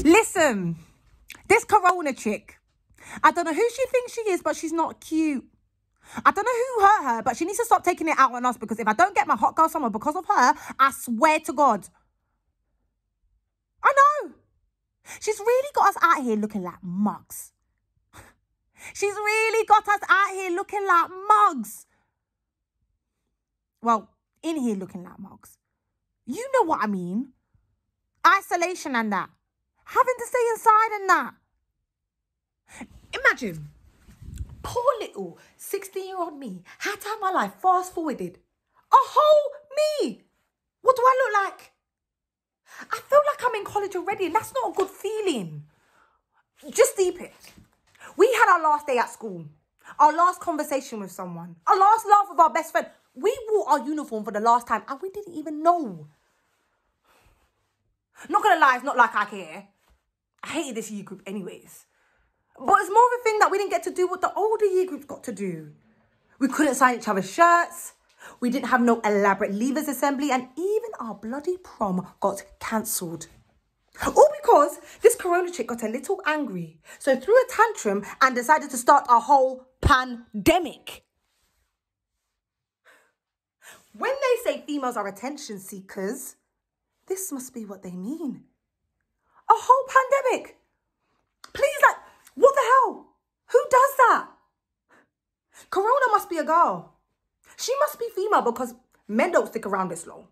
Listen, this Corona chick, I don't know who she thinks she is, but she's not cute. I don't know who hurt her, but she needs to stop taking it out on us, because if I don't get my hot girl summer because of her, I swear to God. I know. She's really got us out here looking like mugs. She's really got us out here looking like mugs. Well, in here looking like mugs. You know what I mean. Isolation and that. Having to stay inside and that. Imagine, poor little 16-year-old me had to have my life fast forwarded. A whole me. What do I look like? I feel like I'm in college already, and that's not a good feeling. Just deep it. We had our last day at school, our last conversation with someone, our last laugh with our best friend. We wore our uniform for the last time, and we didn't even know. Not gonna lie, it's not like I care. I hated this year group anyways. But it's more of a thing that we didn't get to do what the older year groups got to do. We couldn't sign each other's shirts. We didn't have no elaborate leavers assembly, and even our bloody prom got cancelled. All because this Corona chick got a little angry, so threw a tantrum and decided to start a whole pandemic. When they say females are attention seekers, this must be what they mean. A whole pandemic. Please, like, what the hell? Who does that? Corona must be a girl. She must be female, because men don't stick around this long.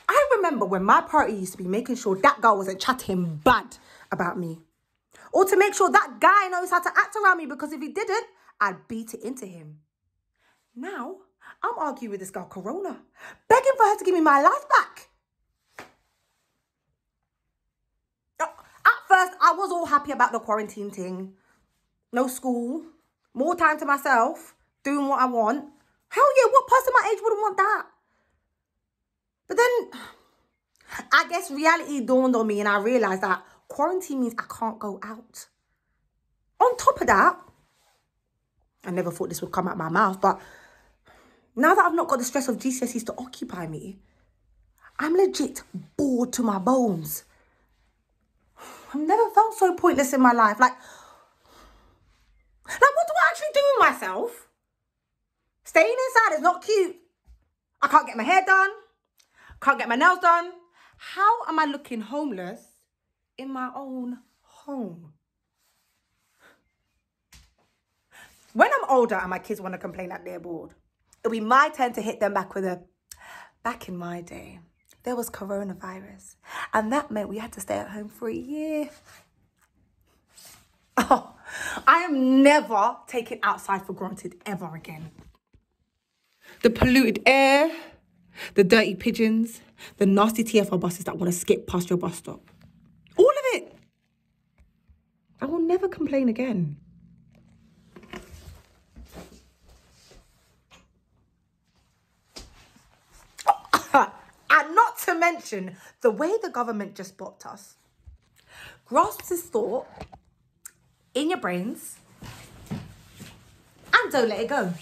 I remember when my party used to be making sure that girl wasn't chatting bad about me. Or to make sure that guy knows how to act around me, because if he didn't, I'd beat it into him. Now, I'm arguing with this girl Corona, begging for her to give me my life back. At first, I was all happy about the quarantine thing. No school, more time to myself, doing what I want. Hell yeah, what person my age wouldn't want that? But then, I guess reality dawned on me, and I realised that quarantine means I can't go out. On top of that, I never thought this would come out my mouth, but now that I've not got the stress of GCSEs to occupy me, I'm legit bored to my bones. I've never felt so pointless in my life. Like, what do I actually do with myself? Staying inside is not cute. I can't get my hair done. Can't get my nails done. How am I looking homeless in my own home? When I'm older and my kids want to complain that they're bored, it'll be my turn to hit them back with a, back in my day, there was coronavirus. And that meant we had to stay at home for a year. Oh, I am never taking outside for granted ever again. The polluted air, the dirty pigeons, the nasty TFL buses that want to skip past your bus stop. All of it. I will never complain again. And not to mention the way the government just blocked us. Grasps this thought in your brains and don't let it go.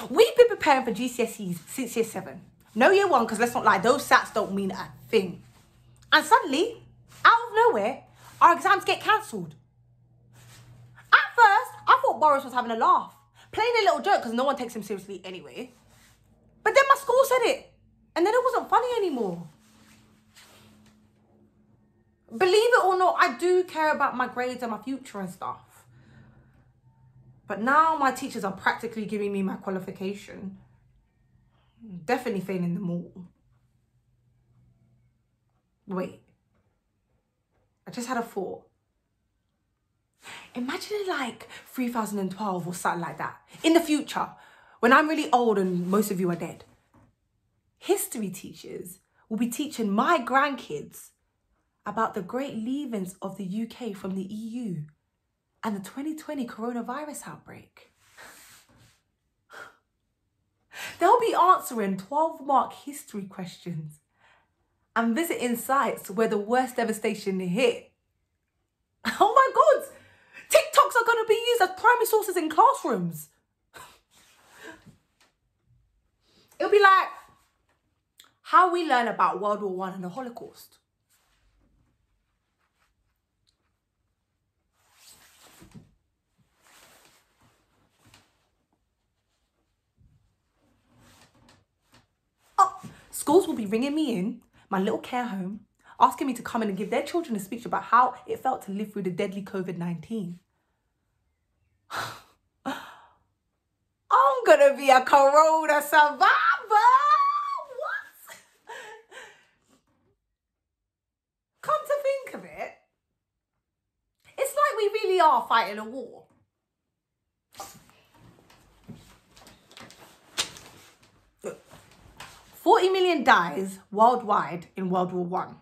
We've been preparing for GCSEs since year 7. No year 1, because let's not lie, those SATs don't mean a thing. And suddenly, out of nowhere, our exams get cancelled. At first, I thought Boris was having a laugh, playing a little joke because no one takes him seriously anyway. But then my school said it, and then it wasn't funny anymore. Believe it or not, I do care about my grades and my future and stuff. But now my teachers are practically giving me my qualification. Definitely failing them all. Wait. I just had a thought. Imagine like 3012 or something like that. In the future, when I'm really old and most of you are dead, history teachers will be teaching my grandkids about the great leavings of the UK from the EU and the 2020 coronavirus outbreak. They'll be answering 12-mark history questions and visiting sites where the worst devastation hit. Oh my God! TikToks are going to be used as primary sources in classrooms. It'll be like how we learn about World War I and the Holocaust. Schools will be ringing me in, my little care home, asking me to come in and give their children a speech about how it felt to live through the deadly COVID-19. I'm gonna be a corona survivor. What? Come to think of it, it's like we really are fighting a war. Look, 40 million dies worldwide in World War I.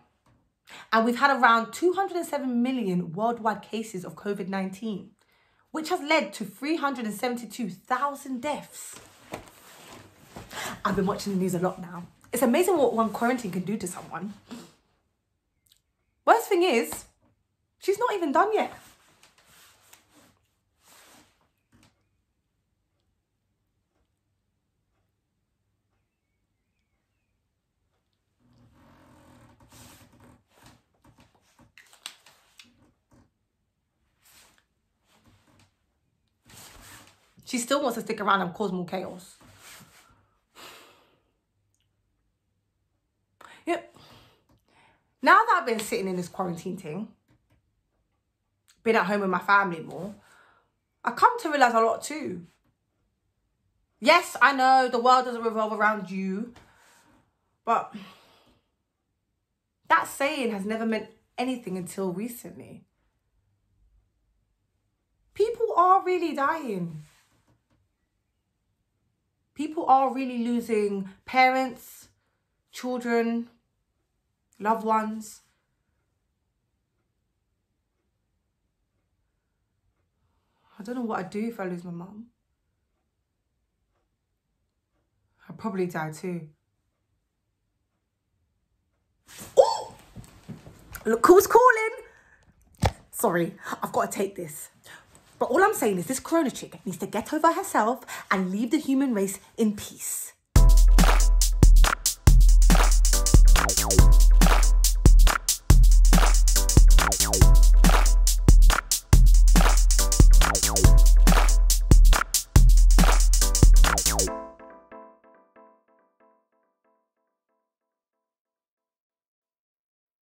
And we've had around 207 million worldwide cases of COVID-19, which has led to 372,000 deaths. I've been watching the news a lot now. It's amazing what one quarantine can do to someone. Worst thing is, she's not even done yet. She still wants to stick around and cause more chaos. Yep. Now that I've been sitting in this quarantine thing, been at home with my family more, I come to realise a lot too. Yes, I know the world doesn't revolve around you, but that saying has never meant anything until recently. People are really dying. People are really losing parents, children, loved ones. I don't know what I'd do if I lose my mum. I'd probably die too. Oh! Look who's calling! Sorry, I've got to take this. But all I'm saying is this corona chick needs to get over herself and leave the human race in peace.